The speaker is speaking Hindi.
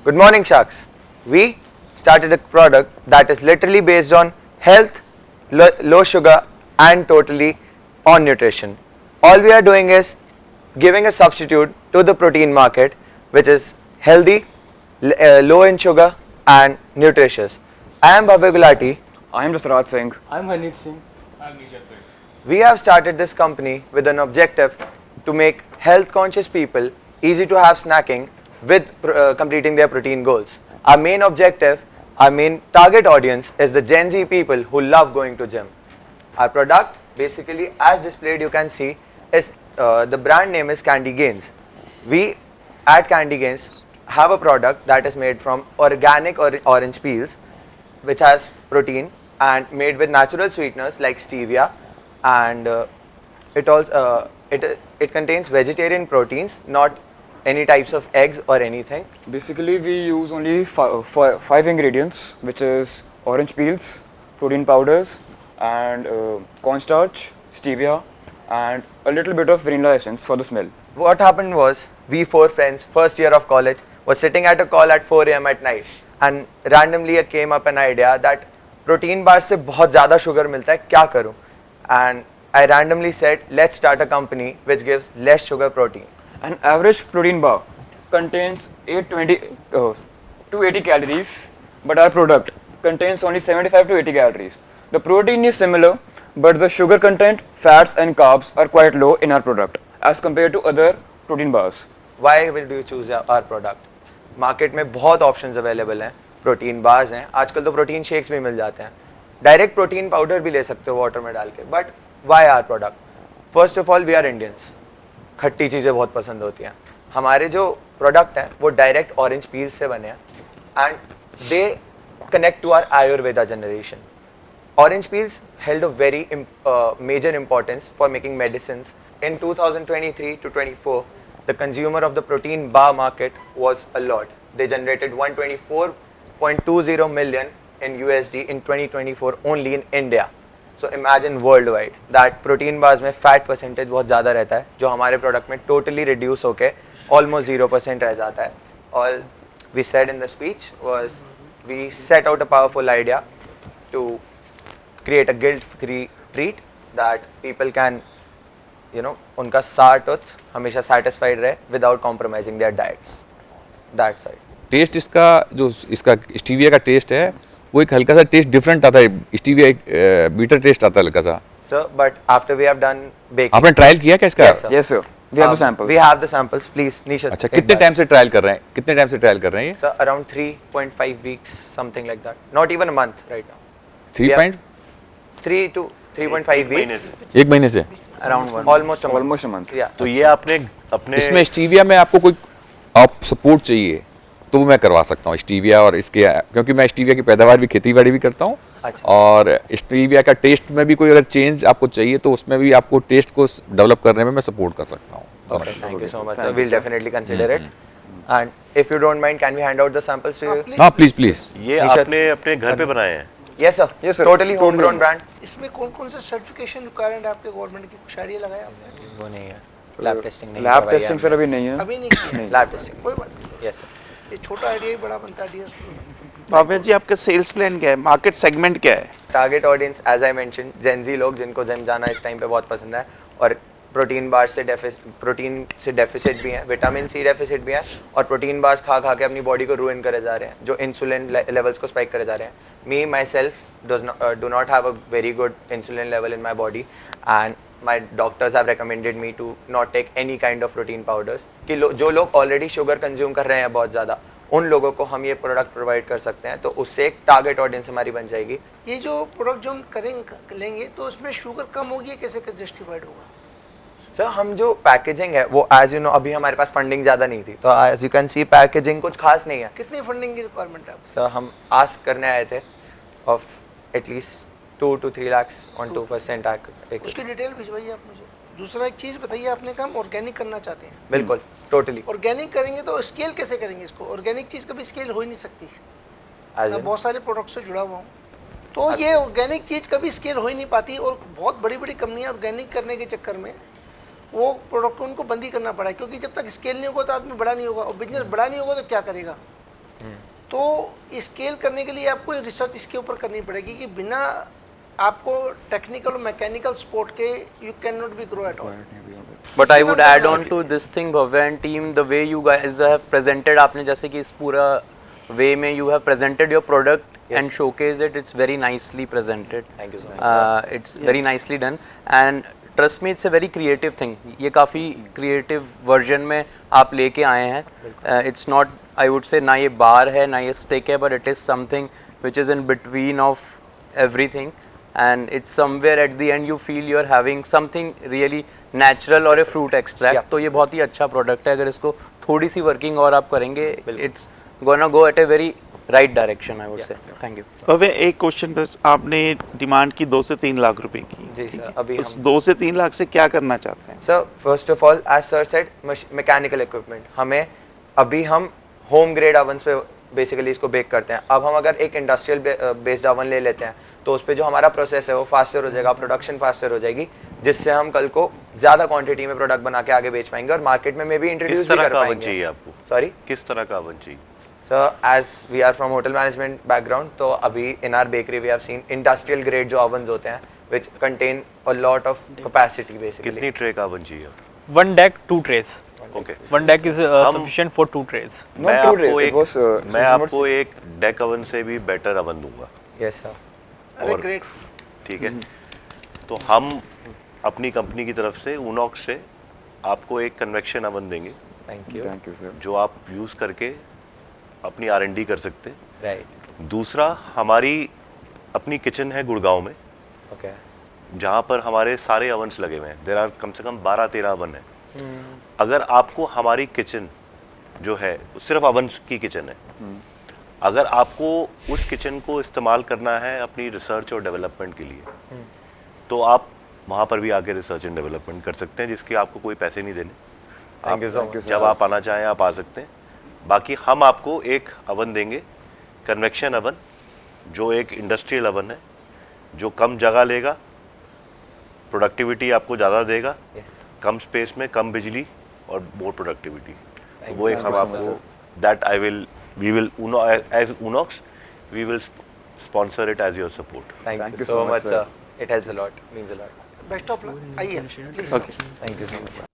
Good morning, Sharks. We started a product that is literally based on health, low sugar, and totally on nutrition. All we are doing is giving a substitute to the protein market, which is healthy, low in sugar, and nutritious. I am Bhavya Gulati. I am Jasraj Singh. I'm Haneet Singh. We have started this company with an objective to make health conscious people easy to have snacking with completing their protein goals. Our main objective, our main target audience is the Gen Z people who love going to gym. Our product, basically as displayed you can see, is the brand name is Candy Gains. We at Candy Gains have a product that is made from organic orange peels, which has protein and made with natural sweeteners like stevia, and it contains vegetarian proteins, not any types of eggs or anything. Basically, we use only five ingredients, which is orange peels, protein powders, and cornstarch, stevia, and a little bit of vanilla essence for the smell. What happened was, we four friends, first year of college, was sitting at a call at 4 a.m. at night, and randomly came up an idea that protein bars से बहुत ज़्यादा sugar मिलता है, क्या करूँ? And I randomly said, let's start a company which gives less sugar protein. An average protein bar contains 280 calories, but our product contains only 75 to 80 calories. The protein is similar, but the sugar content, fats and carbs are quite low in our product as compared to other protein bars. Why do you choose our product? Market में बहुत ऑप्शंस अवेलेबल हैं, प्रोटीन बार्स हैं, आजकल तो प्रोटीन शेक्स भी मिल जाते हैं, डायरेक्ट प्रोटीन पाउडर भी ले सकते हो वाटर में डाल के. But why our product? First of all we are Indians, खट्टी चीज़ें बहुत पसंद होती हैं. हमारे जो प्रोडक्ट हैं वो डायरेक्ट ऑरेंज पील से बने हैं and they connect to our Ayurveda generation. Orange peels held a very major importance for making medicines. In 2023 to 24, the consumer of the protein bar market was a lot. They generated 124.20 million in USD in 2024 only in India. So imagine worldwide that protein bars में fat percentage बहुत ज़्यादा रहता है, जो हमारे product में totally reduce होके almost 0% रह जाता है. All we said in the speech was we set out a powerful idea to create a guilt-free treat that people can, उनका सार टूथ हमेशा satisfied रहे without compromising their diets. That's it. Taste इसका जो इसका स्टीविया का टेस्ट है वो एक हल्का सा टेस्ट डिफरेंट आता है. स्टीविया एक बीटर टेस्ट आता है हल्का सा. Sir, but after we have done baking. आपने ट्रायल किया क्या इसका? Yes, sir. Yes, sir. We have the samples. We have the samples. Please, Nishat. अच्छा, take कितने that. टाइम से ट्रायल कर रहे हैं? कितने टाइम से ट्रायल कर रहे हैं ये? Sir, around 3.5 weeks, something like that. Not even a month right now. 3 Yeah. Point 3 to 3.5 weeks. एक महीने से. Around one. Almost a month. Almost a month. Yeah. तो ये आपने अपने इसमें स्टीविया में आपको कोई आप सपोर्ट चाहिए तो मैं करवा सकता हूँ स्टीविया और इसके, क्योंकि मैं स्टीविया की पैदावार भी खेती बाड़ी भी करता हूँ. अच्छा. और स्टीविया का टेस्ट में भी कोई अगर चेंज आपको चाहिए तो उसमें भी आपको टेस्ट को डेवलप करने में मैं सपोर्ट कर सकता हूँ. Okay, thank you so much, sir. Thank you, We'll sir. definitely consider it. And if you don't mind, can we hand out the samples to you? हाँ प्लीज प्लीज. ये निशा- आपने अपने घर पे बनाए हैं? Yes, sir. Yes, sir. Totally homegrown brand. इसमें कौन कौन से सर्टिफिकेशन रिक्वायरमेंट है आपके गवर्नमेंट की, कुछ आइडिया लगाया आपने? वो नहीं है. Lab testing नहीं लैब करवाई टेस्टिंग है सर अभी नहीं है. अभी नहीं किया है। Lab testing. कोई बात नहीं, Yes, sir. ये छोटा आइडिया ही बड़ा बनता है. भावेश जी, आपका सेल्स प्लान क्या है? मार्केट सेगमेंट क्या है? Target audience as I mention Gen Z लोग जिनको जिम जाना इस टाइम पे बहुत पसंद है, और प्रोटीन बार से डेफिसिट भी है, विटामिन सी डेफिसिट भी है, और प्रोटीन बार्स खा खा के अपनी बॉडी को रूइन करे जा रहे हैं, जो इंसुलिन लेवल्स को स्पाइक करे जा रहे हैं. Me myself do not have a very good insulin level in my body and my doctors have recommended me to not take any kind of protein powders. कि जो लोग ऑलरेडी शुगर कंज्यूम कर रहे हैं बहुत ज़्यादा, उन लोगों को हम ये प्रोडक्ट प्रोवाइड कर सकते हैं, तो उससे एक टारगेट ऑडियंस हमारी बन जाएगी. ये जो प्रोडक्ट जो हम करेंगे लेंगे तो उसमें शुगर कम होगी, ये कैसे जस्टिफाइड होगा? सर हम जो पैकेजिंग है वो एज यू नो अभी हमारे पास फंडिंग ज़्यादा नहीं थी, तो as you can see packaging कुछ खास नहीं है. कितनी फंडिंग की रिक्वायरमेंट है आपको? सर हम आस्क करने आए थे of at least 2 to 3 lakhs on 2% उसकी डिटेल भिजवाइए आप मुझे. दूसरा एक चीज़ बताइए, आपने काम ऑर्गेनिक करना चाहते हैं? बिल्कुल टोटली. ऑर्गेनिक करेंगे तो स्केल कैसे करेंगे इसको? ऑर्गेनिक चीज़ कभी स्केल हो ही नहीं सकती. मैं बहुत सारे प्रोडक्ट से जुड़ा हुआ हूँ, तो ये ऑर्गेनिक चीज़ कभी स्केल हो ही नहीं पाती, और बहुत बड़ी बड़ी कंपनियाँ ऑर्गेनिक करने के चक्कर में वो प्रोडक्ट को उनको बंद ही करना पड़ा है, क्योंकि जब तक स्केल नहीं होगा तो आदमी बड़ा नहीं होगा, और बिजनेस बड़ा नहीं होगा तो क्या करेगा? तो स्केल करने के लिए आपको रिसर्च इसके ऊपर करनी पड़ेगी कि बिना आपको टेक्निकल और मैकेनिकल सपोर्ट के you can not be grow at all. But I would add on to this thing Bhavya and team, the way you guys have presented, आपने जैसे कि इस पूरा वे में you have presented your product and showcase it, it's very nicely presented, Thank you so much. It's very nicely done and trust me it's a very creative thing, ये काफ़ी क्रिएटिव वर्जन में आप लेके आए हैं। It's not, I would say, ना ये बार है ना ये स्टिक है, but it is something which is in between of everything and it's somewhere at the end you feel you're having something really natural or a fruit extract. Yeah. तो ये बहुत ही अच्छा प्रोडक्ट है, अगर इसको थोड़ी सी वर्किंग और आप करेंगे it's gonna go at a very right direction, I would say. Thank you. भव्य, एक क्वेश्चन बस, आपने डिमांड की 2 से 3 लाख रुपए की। जी ठीक सर, है? अभी उस हम 2 से 3 लाख से क्या करना चाहते हैं? Sir first of all as sir said mechanical equipment, हमें अभी हम होम ग्रेड ओवन्स पे बेसिकली इसको बेक करते हैं। अब हम अगर एक इंडस्ट्रियल बेस्ड ओवन ले लेते हैं तो उस पर जो हमारा प्रोसेस है वो फास्टर हो जाएगा, प्रोडक्शन फास्टर हो जाएगी, जिससे हम कल को ज़्यादा क्वांटिटी में प्रोडक्ट बना के आगे बेच पाएंगे और मार्केट में भी इंट्रोड्यूस किस भी तरह कर का ओवन पाएंगे। चाहिए आपको? सॉरी किस तरह का ओवन चाहिए? Sir, as we are from hotel management background, तो अभी in our bakery we have seen industrial grade जो ओवन्स होते हैं which contain a lot of capacity basically. कितनी ट्रे का ओवन चाहिए? 1 deck 2 trays. Okay, 1 deck is sufficient for 2 trays. मैं Not too आपको late, एक it was, मैं it was आपको एक डेक ओवन से भी बेटर ओवन दूंगा, यस सर। अरे और- ग्रेट। ठीक है? तो हम अपनी कंपनी की तरफ से उनॉक्स से आपको एक कन्वेक्शन ओवन देंगे thank you. Thank you, sir. जो आप यूज़ करके अपनी R&D कर सकते हैं। राइट, दूसरा, हमारी अपनी किचन है गुड़गांव में, ओके, जहाँ पर हमारे सारे ओवन्स लगे हुए हैं। देर आर कम से कम 12-13 ओवन है। अगर आपको हमारी किचन जो है सिर्फ ओवन्स की किचन है, अगर आपको उस किचन को इस्तेमाल करना है अपनी रिसर्च और डेवलपमेंट के लिए, तो आप वहाँ पर भी आके रिसर्च एंड डेवलपमेंट कर सकते हैं, जिसके आपको कोई पैसे नहीं देने। Thank you so much. जब आप आना चाहें आप आ सकते हैं। बाकी हम आपको एक ओवन देंगे, कन्वेक्शन ओवन, जो एक इंडस्ट्रियल ओवन है, जो कम जगह लेगा, प्रोडक्टिविटी आपको ज़्यादा देगा, कम स्पेस में कम बिजली और मोर प्रोडक्टिविटी। वो एक हम आपको that we will as Unox we will sponsor it as your support. Thank you so much sir, it helps a lot, means a lot. Best of luck. आइए please. Thank you so much.